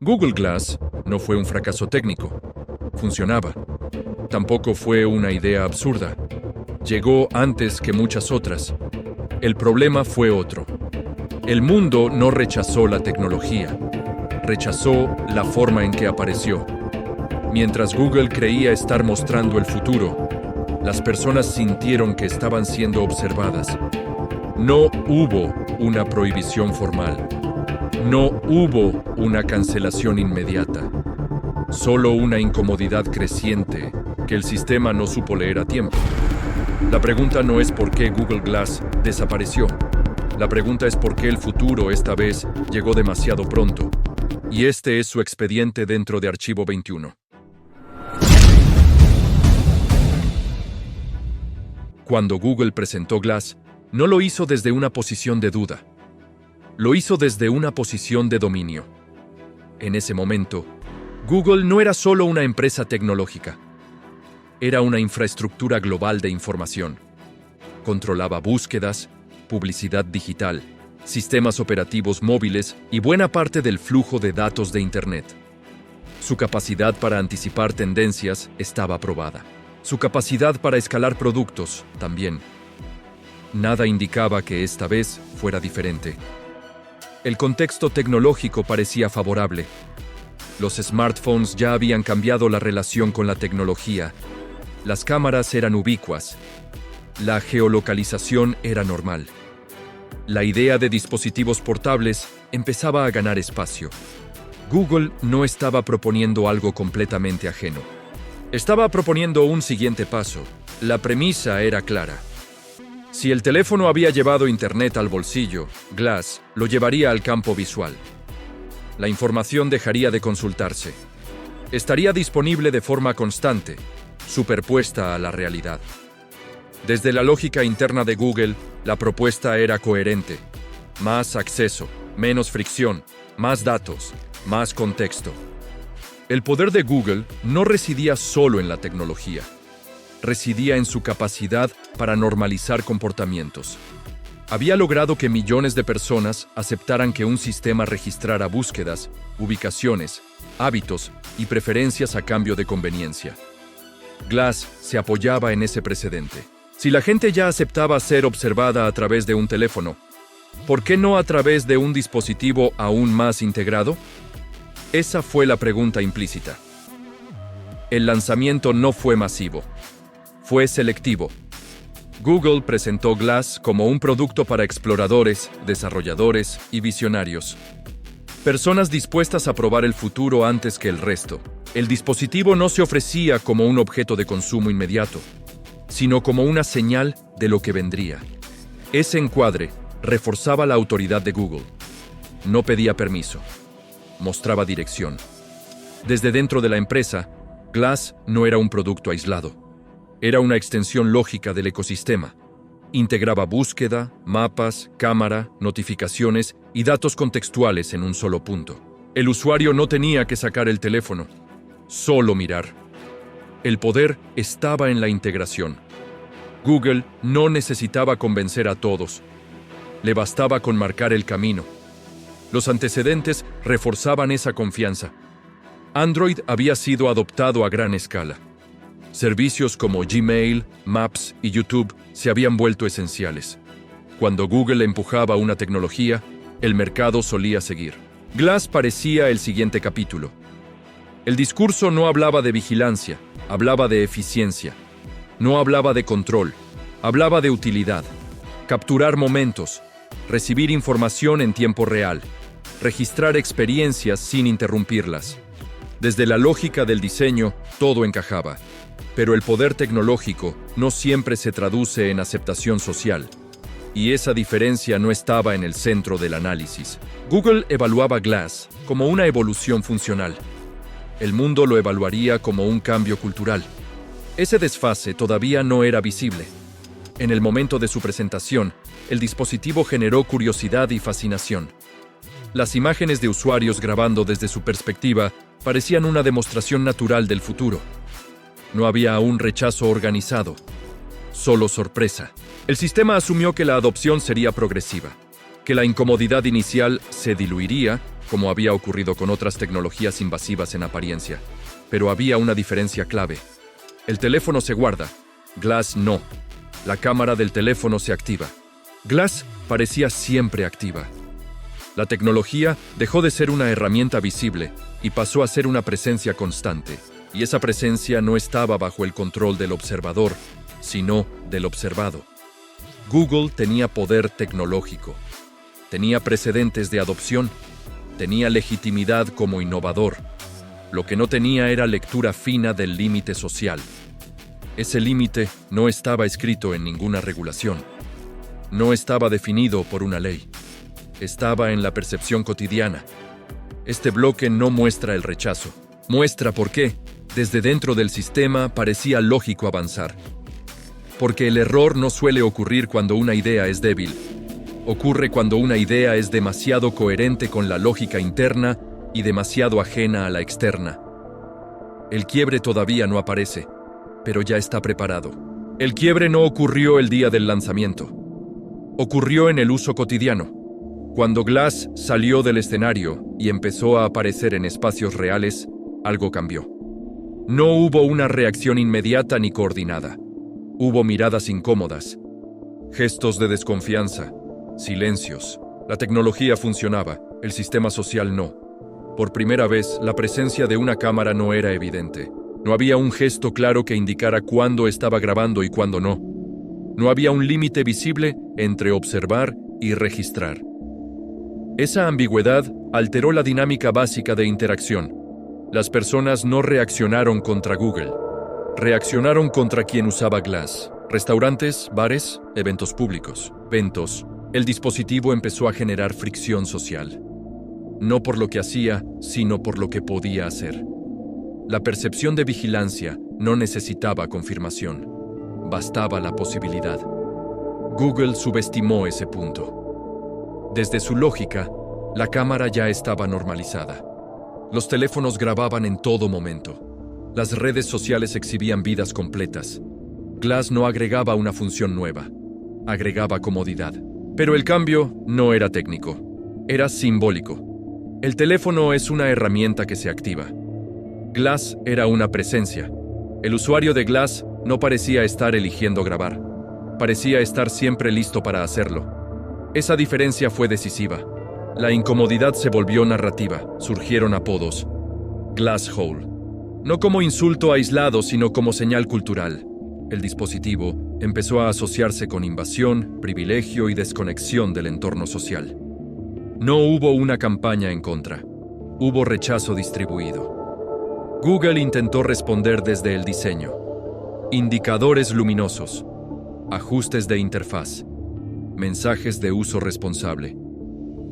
Google Glass no fue un fracaso técnico. Funcionaba. Tampoco fue una idea absurda. Llegó antes que muchas otras. El problema fue otro. El mundo no rechazó la tecnología. Rechazó la forma en que apareció. Mientras Google creía estar mostrando el futuro, las personas sintieron que estaban siendo observadas. No hubo una prohibición formal. No hubo una cancelación inmediata. Solo una incomodidad creciente que el sistema no supo leer a tiempo. La pregunta no es por qué Google Glass desapareció. La pregunta es por qué el futuro esta vez llegó demasiado pronto. Y este es su expediente dentro de Archivo 21. Cuando Google presentó Glass, no lo hizo desde una posición de duda. Lo hizo desde una posición de dominio. En ese momento, Google no era solo una empresa tecnológica. Era una infraestructura global de información. Controlaba búsquedas, publicidad digital, sistemas operativos móviles y buena parte del flujo de datos de Internet. Su capacidad para anticipar tendencias estaba probada. Su capacidad para escalar productos también. Nada indicaba que esta vez fuera diferente. El contexto tecnológico parecía favorable. Los smartphones ya habían cambiado la relación con la tecnología. Las cámaras eran ubicuas. La geolocalización era normal. La idea de dispositivos portables empezaba a ganar espacio. Google no estaba proponiendo algo completamente ajeno. Estaba proponiendo un siguiente paso. La premisa era clara. Si el teléfono había llevado Internet al bolsillo, Glass lo llevaría al campo visual. La información dejaría de consultarse. Estaría disponible de forma constante, superpuesta a la realidad. Desde la lógica interna de Google, la propuesta era coherente. Más acceso, menos fricción, más datos, más contexto. El poder de Google no residía solo en la tecnología. Residía en su capacidad para normalizar comportamientos. Había logrado que millones de personas aceptaran que un sistema registrara búsquedas, ubicaciones, hábitos y preferencias a cambio de conveniencia. Glass se apoyaba en ese precedente. Si la gente ya aceptaba ser observada a través de un teléfono, ¿por qué no a través de un dispositivo aún más integrado? Esa fue la pregunta implícita. El lanzamiento no fue masivo. Fue selectivo. Google presentó Glass como un producto para exploradores, desarrolladores y visionarios. Personas dispuestas a probar el futuro antes que el resto. El dispositivo no se ofrecía como un objeto de consumo inmediato, sino como una señal de lo que vendría. Ese encuadre reforzaba la autoridad de Google. No pedía permiso. Mostraba dirección. Desde dentro de la empresa, Glass no era un producto aislado. Era una extensión lógica del ecosistema. Integraba búsqueda, mapas, cámara, notificaciones y datos contextuales en un solo punto. El usuario no tenía que sacar el teléfono, solo mirar. El poder estaba en la integración. Google no necesitaba convencer a todos. Le bastaba con marcar el camino. Los antecedentes reforzaban esa confianza. Android había sido adoptado a gran escala. Servicios como Gmail, Maps y YouTube se habían vuelto esenciales. Cuando Google empujaba una tecnología, el mercado solía seguir. Glass parecía el siguiente capítulo. El discurso no hablaba de vigilancia, hablaba de eficiencia. No hablaba de control, hablaba de utilidad. Capturar momentos, recibir información en tiempo real, registrar experiencias sin interrumpirlas. Desde la lógica del diseño, todo encajaba. Pero el poder tecnológico no siempre se traduce en aceptación social. Y esa diferencia no estaba en el centro del análisis. Google evaluaba Glass como una evolución funcional. El mundo lo evaluaría como un cambio cultural. Ese desfase todavía no era visible. En el momento de su presentación, el dispositivo generó curiosidad y fascinación. Las imágenes de usuarios grabando desde su perspectiva parecían una demostración natural del futuro. No había aún rechazo organizado, solo sorpresa. El sistema asumió que la adopción sería progresiva, que la incomodidad inicial se diluiría como había ocurrido con otras tecnologías invasivas en apariencia. Pero había una diferencia clave. El teléfono se guarda, Glass no. La cámara del teléfono se activa. Glass parecía siempre activa. La tecnología dejó de ser una herramienta visible y pasó a ser una presencia constante. Y esa presencia no estaba bajo el control del observador, sino del observado. Google tenía poder tecnológico, tenía precedentes de adopción, tenía legitimidad como innovador. Lo que no tenía era lectura fina del límite social. Ese límite no estaba escrito en ninguna regulación. No estaba definido por una ley. Estaba en la percepción cotidiana. Este bloque no muestra el rechazo. Muestra por qué, desde dentro del sistema, parecía lógico avanzar. Porque el error no suele ocurrir cuando una idea es débil. Ocurre cuando una idea es demasiado coherente con la lógica interna y demasiado ajena a la externa. El quiebre todavía no aparece, pero ya está preparado. El quiebre no ocurrió el día del lanzamiento. Ocurrió en el uso cotidiano. Cuando Glass salió del escenario y empezó a aparecer en espacios reales, algo cambió. No hubo una reacción inmediata ni coordinada. Hubo miradas incómodas, gestos de desconfianza, silencios. La tecnología funcionaba, el sistema social no. Por primera vez, la presencia de una cámara no era evidente. No había un gesto claro que indicara cuándo estaba grabando y cuándo no. No había un límite visible entre observar y registrar. Esa ambigüedad alteró la dinámica básica de interacción. Las personas no reaccionaron contra Google. Reaccionaron contra quien usaba Glass. Restaurantes, bares, eventos públicos. Eventos. El dispositivo empezó a generar fricción social. No por lo que hacía, sino por lo que podía hacer. La percepción de vigilancia no necesitaba confirmación. Bastaba la posibilidad. Google subestimó ese punto. Desde su lógica, la cámara ya estaba normalizada. Los teléfonos grababan en todo momento. Las redes sociales exhibían vidas completas. Glass no agregaba una función nueva, agregaba comodidad. Pero el cambio no era técnico, era simbólico. El teléfono es una herramienta que se activa. Glass era una presencia. El usuario de Glass no parecía estar eligiendo grabar. Parecía estar siempre listo para hacerlo. Esa diferencia fue decisiva. La incomodidad se volvió narrativa. Surgieron apodos. Glass Hole. No como insulto aislado, sino como señal cultural. El dispositivo empezó a asociarse con invasión, privilegio y desconexión del entorno social. No hubo una campaña en contra. Hubo rechazo distribuido. Google intentó responder desde el diseño. Indicadores luminosos. Ajustes de interfaz. Mensajes de uso responsable.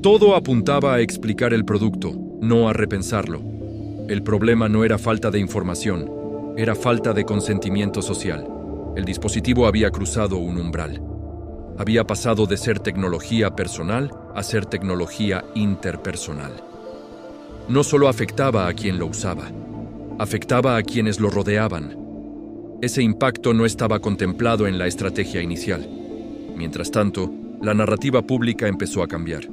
Todo apuntaba a explicar el producto, no a repensarlo. El problema no era falta de información, era falta de consentimiento social. El dispositivo había cruzado un umbral. Había pasado de ser tecnología personal a ser tecnología interpersonal. No solo afectaba a quien lo usaba, afectaba a quienes lo rodeaban. Ese impacto no estaba contemplado en la estrategia inicial. Mientras tanto, la narrativa pública empezó a cambiar.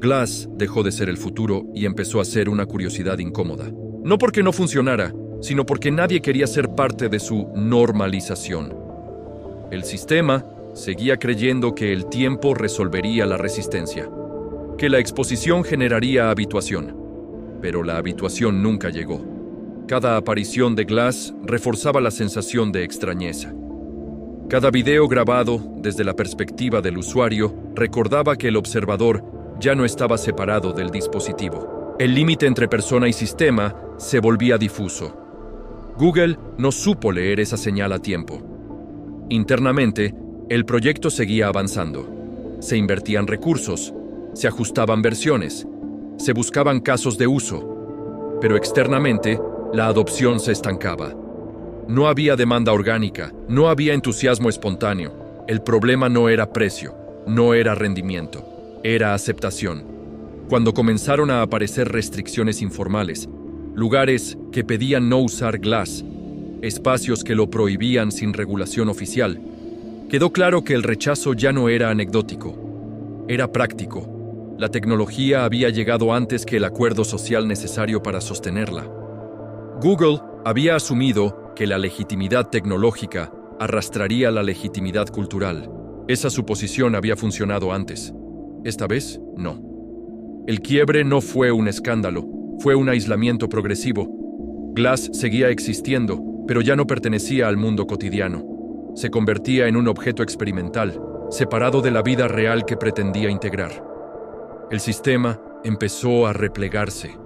Glass dejó de ser el futuro y empezó a ser una curiosidad incómoda. No porque no funcionara, sino porque nadie quería ser parte de su normalización. El sistema seguía creyendo que el tiempo resolvería la resistencia, que la exposición generaría habituación, pero la habituación nunca llegó. Cada aparición de Glass reforzaba la sensación de extrañeza. Cada video grabado desde la perspectiva del usuario recordaba que el observador ya no estaba separado del dispositivo. El límite entre persona y sistema se volvía difuso. Google no supo leer esa señal a tiempo. Internamente, el proyecto seguía avanzando. Se invertían recursos, se ajustaban versiones, se buscaban casos de uso, pero externamente, la adopción se estancaba. No había demanda orgánica, no había entusiasmo espontáneo. El problema no era precio, no era rendimiento, era aceptación. Cuando comenzaron a aparecer restricciones informales, lugares que pedían no usar Glass, espacios que lo prohibían sin regulación oficial, quedó claro que el rechazo ya no era anecdótico, era práctico. La tecnología había llegado antes que el acuerdo social necesario para sostenerla. Google había asumido que la legitimidad tecnológica arrastraría la legitimidad cultural. Esa suposición había funcionado antes. Esta vez, no. El quiebre no fue un escándalo, fue un aislamiento progresivo. Glass seguía existiendo, pero ya no pertenecía al mundo cotidiano. Se convertía en un objeto experimental, separado de la vida real que pretendía integrar. El sistema empezó a replegarse,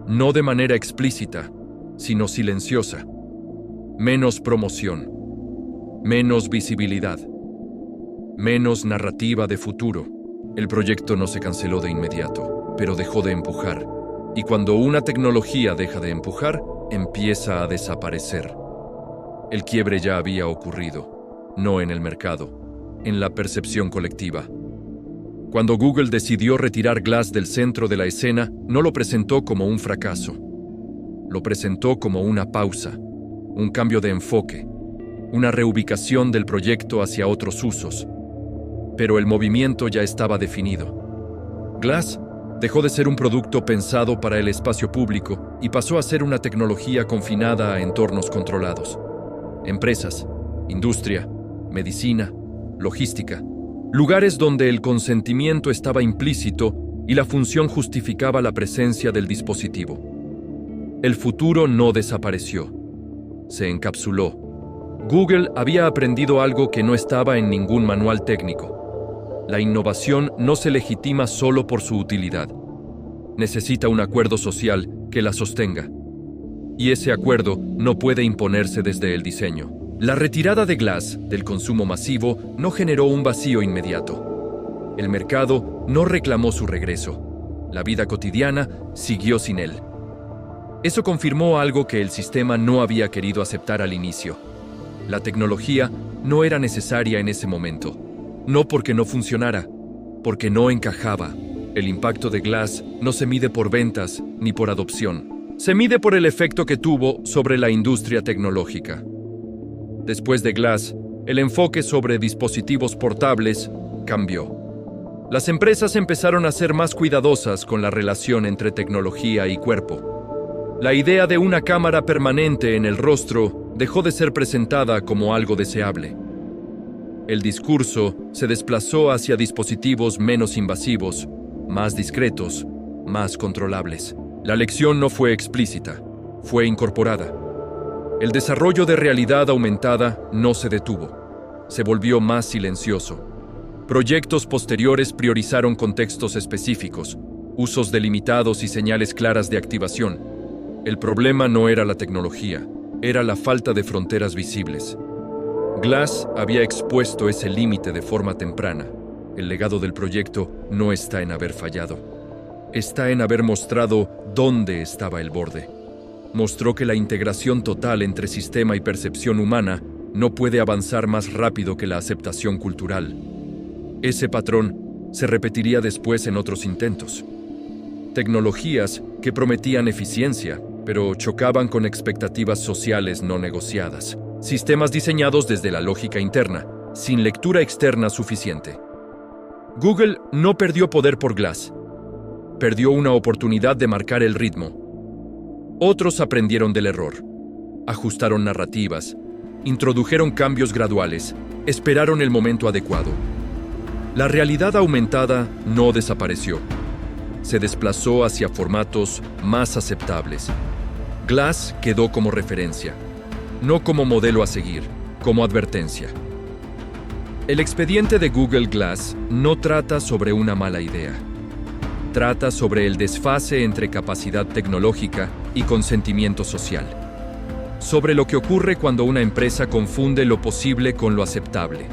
no de manera explícita, sino silenciosa. Menos promoción, menos visibilidad, menos narrativa de futuro. El proyecto no se canceló de inmediato, pero dejó de empujar. Y cuando una tecnología deja de empujar, empieza a desaparecer. El quiebre ya había ocurrido, no en el mercado, en la percepción colectiva. Cuando Google decidió retirar Glass del centro de la escena, no lo presentó como un fracaso. Lo presentó como una pausa, un cambio de enfoque, una reubicación del proyecto hacia otros usos. Pero el movimiento ya estaba definido. Glass dejó de ser un producto pensado para el espacio público y pasó a ser una tecnología confinada a entornos controlados. Empresas, industria, medicina, logística, lugares donde el consentimiento estaba implícito y la función justificaba la presencia del dispositivo. El futuro no desapareció, se encapsuló. Google había aprendido algo que no estaba en ningún manual técnico. La innovación no se legitima solo por su utilidad. Necesita un acuerdo social que la sostenga. Y ese acuerdo no puede imponerse desde el diseño. La retirada de Glass del consumo masivo no generó un vacío inmediato. El mercado no reclamó su regreso. La vida cotidiana siguió sin él. Eso confirmó algo que el sistema no había querido aceptar al inicio. La tecnología no era necesaria en ese momento. No porque no funcionara, porque no encajaba. El impacto de Glass no se mide por ventas ni por adopción. Se mide por el efecto que tuvo sobre la industria tecnológica. Después de Glass, el enfoque sobre dispositivos portables cambió. Las empresas empezaron a ser más cuidadosas con la relación entre tecnología y cuerpo. La idea de una cámara permanente en el rostro dejó de ser presentada como algo deseable. El discurso se desplazó hacia dispositivos menos invasivos, más discretos, más controlables. La lección no fue explícita, fue incorporada. El desarrollo de realidad aumentada no se detuvo, se volvió más silencioso. Proyectos posteriores priorizaron contextos específicos, usos delimitados y señales claras de activación. El problema no era la tecnología, era la falta de fronteras visibles. Glass había expuesto ese límite de forma temprana. El legado del proyecto no está en haber fallado. Está en haber mostrado dónde estaba el borde. Mostró que la integración total entre sistema y percepción humana no puede avanzar más rápido que la aceptación cultural. Ese patrón se repetiría después en otros intentos. Tecnologías que prometían eficiencia, pero chocaban con expectativas sociales no negociadas. Sistemas diseñados desde la lógica interna, sin lectura externa suficiente. Google no perdió poder por Glass. Perdió una oportunidad de marcar el ritmo. Otros aprendieron del error. Ajustaron narrativas, introdujeron cambios graduales, esperaron el momento adecuado. La realidad aumentada no desapareció. Se desplazó hacia formatos más aceptables. Glass quedó como referencia, no como modelo a seguir, como advertencia. El expediente de Google Glass no trata sobre una mala idea. Trata sobre el desfase entre capacidad tecnológica y consentimiento social. Sobre lo que ocurre cuando una empresa confunde lo posible con lo aceptable.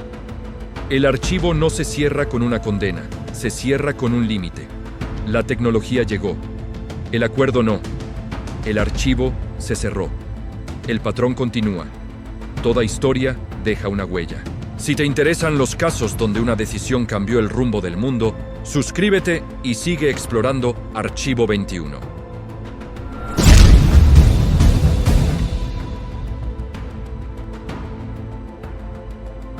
El archivo no se cierra con una condena, se cierra con un límite. La tecnología llegó. El acuerdo no. El archivo se cerró. El patrón continúa. Toda historia deja una huella. Si te interesan los casos donde una decisión cambió el rumbo del mundo, suscríbete y sigue explorando Archivo 21.